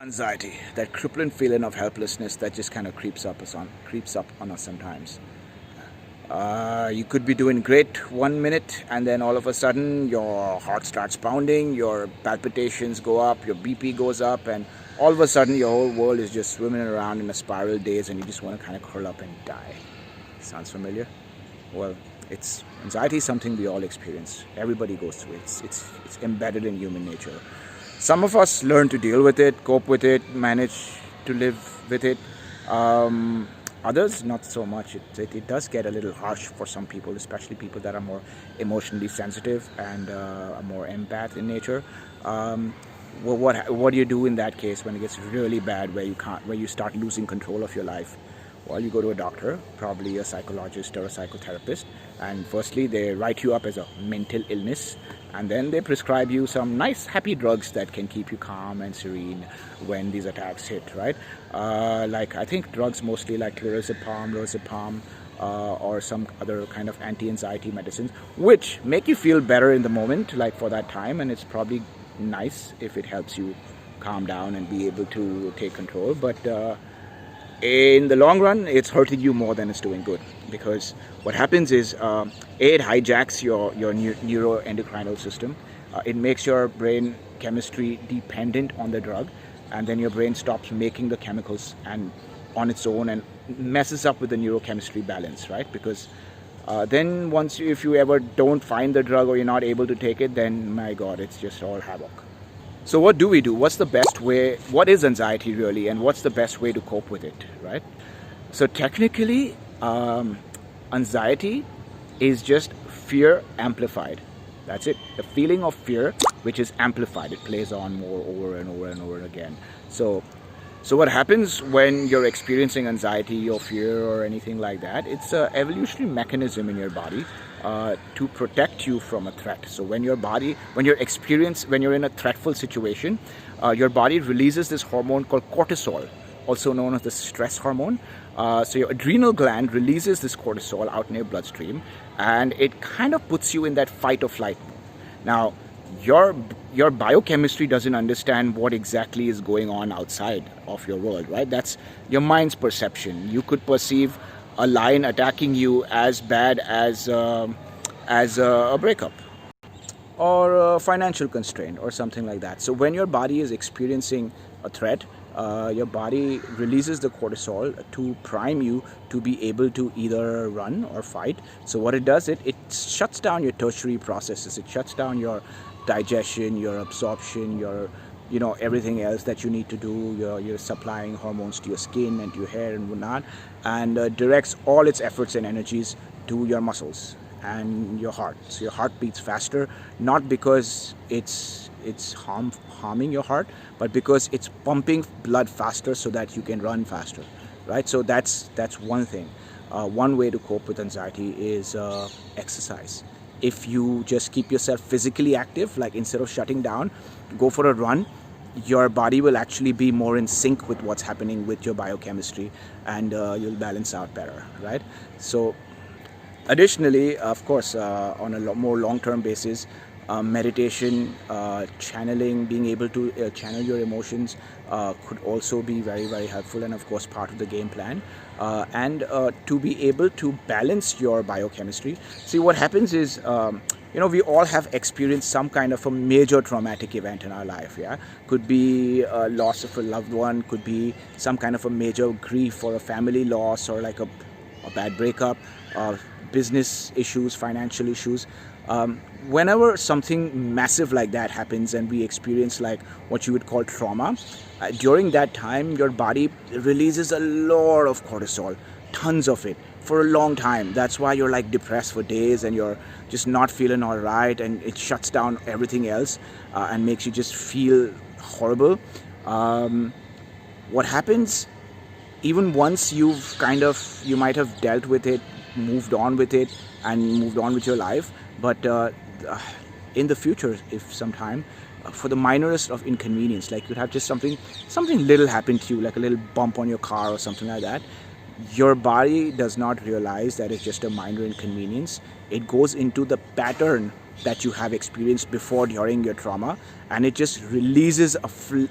Anxiety, that crippling feeling of helplessness that just kind of creeps up on us sometimes. You could be doing great 1 minute, and then all of a sudden your heart starts pounding, your palpitations go up, your BP goes up, and all of a sudden your whole world is just swimming around in a spiral daze, and you just want to kind of curl up and die. Sounds familiar? Well, it's anxiety is something we all experience. Everybody goes through it. It's embedded in human nature. Some of us learn to deal with it, cope with it, manage to live with it. Others, not so much. It does get a little harsh for some people, especially people that are more emotionally sensitive and are more empath in nature. What do you do in that case when it gets really bad, where you start losing control of your life? Well, you go to a doctor, probably a psychologist or a psychotherapist, and firstly they write you up as a mental illness, and then they prescribe you some nice happy drugs that can keep you calm and serene when these attacks hit, right? Like I think drugs mostly like lorazepam, or some other kind of anti-anxiety medicines, which make you feel better in the moment, like for that time, and it's probably nice if it helps you calm down and be able to take control, but in the long run, it's hurting you more than it's doing good, because what happens is it hijacks your neuroendocrinal system. It makes your brain chemistry dependent on the drug, and then your brain stops making the chemicals and on its own and messes up with the neurochemistry balance, right? Because then if you ever don't find the drug or you're not able to take it, then my God, it's just all havoc. So what do we do? What's the best way? What is anxiety really, and what's the best way to cope with it, right? So technically, anxiety is just fear amplified. That's it. The feeling of fear, which is amplified. It plays on more over and over and over again. So what happens when you're experiencing anxiety or fear or anything like that? It's an evolutionary mechanism in your body to protect you from a threat. So when you're in a threatful situation, your body releases this hormone called cortisol, also known as the stress hormone. So your adrenal gland releases this cortisol out in your bloodstream, and it kind of puts you in that fight or flight mode. Now, your biochemistry doesn't understand what exactly is going on outside of your world, right? That's your mind's perception. You could perceive a lion attacking you as bad as a breakup or a financial constraint or something like that. So when your body is experiencing a threat, your body releases the cortisol to prime you to be able to either run or fight. So what it does, it shuts down your tertiary processes. It shuts down your digestion, your absorption, your everything else that you need to do. You're supplying hormones to your skin and to your hair and whatnot, and directs all its efforts and energies to your muscles and your heart. So your heart beats faster, not because it's harming your heart, but because it's pumping blood faster so that you can run faster, right? So that's one thing. One way to cope with anxiety is exercise. If you just keep yourself physically active, like instead of shutting down, go for a run, your body will actually be more in sync with what's happening with your biochemistry, and you'll balance out better, right? So additionally, of course, on a more long-term basis, meditation, channeling, being able to channel your emotions could also be very, very helpful, and of course part of the game plan. And to be able to balance your biochemistry. See, what happens is, we all have experienced some kind of a major traumatic event in our life, yeah? Could be a loss of a loved one, could be some kind of a major grief or a family loss, or like a bad breakup, business issues, financial issues. Whenever something massive like that happens and we experience like what you would call trauma, during that time your body releases a lot of cortisol, tons of it, for a long time. That's why you're like depressed for days and you're just not feeling all right, and it shuts down everything else and makes you just feel horrible. What happens, even once you might have dealt with it, moved on with it, and moved on with your life, but in the future, if sometime, for the minorest of inconvenience, like you'd have just something little happen to you, like a little bump on your car or something like that, your body does not realize that it's just a minor inconvenience. It goes into the pattern that you have experienced before during your trauma, and it just releases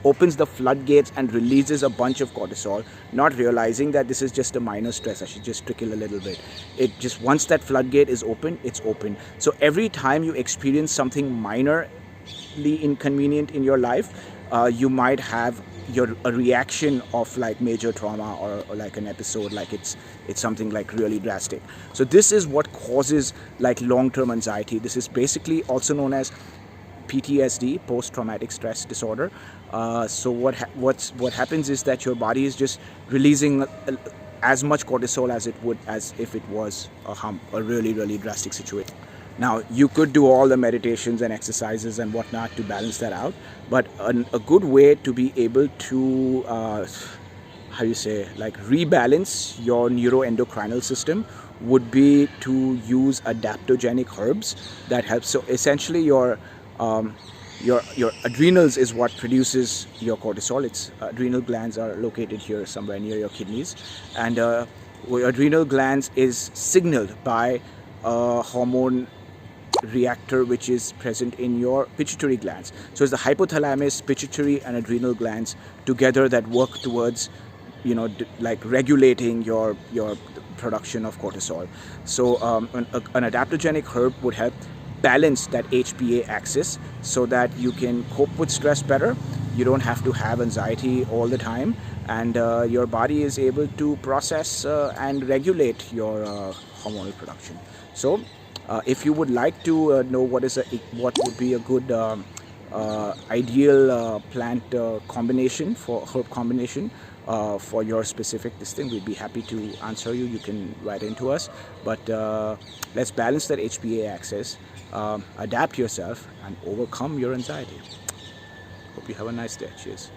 opens the floodgates and releases a bunch of cortisol, not realizing that this is just a minor stress, I should just trickle a little bit. It just, once that floodgate is open, it's open. So every time you experience something minorly inconvenient in your life, you might have a reaction of like major trauma, or like an episode, like it's something like really drastic. So this is what causes like long-term anxiety. This is basically also known as PTSD, post-traumatic stress disorder. So what happens is that your body is just releasing as much cortisol as it would as if it was a really drastic situation. Now, you could do all the meditations and exercises and whatnot to balance that out, but a good way to be able to, rebalance your neuroendocrinal system would be to use adaptogenic herbs that help. So essentially, your adrenals is what produces your cortisol. Its adrenal glands are located here somewhere near your kidneys, and your adrenal glands is signaled by a hormone reactor which is present in your pituitary glands. So it's the hypothalamus, pituitary and adrenal glands together that work towards, like regulating your production of cortisol. So an adaptogenic herb would help balance that HPA axis so that you can cope with stress better. You don't have to have anxiety all the time, and your body is able to process and regulate your hormonal production. So if you would like to know what would be a good ideal plant combination, for herb combination for your specific this thing, we'd be happy to answer you. You can write into us, but let's balance that HPA axis, adapt yourself and overcome your anxiety. Hope you have a nice day. Cheers.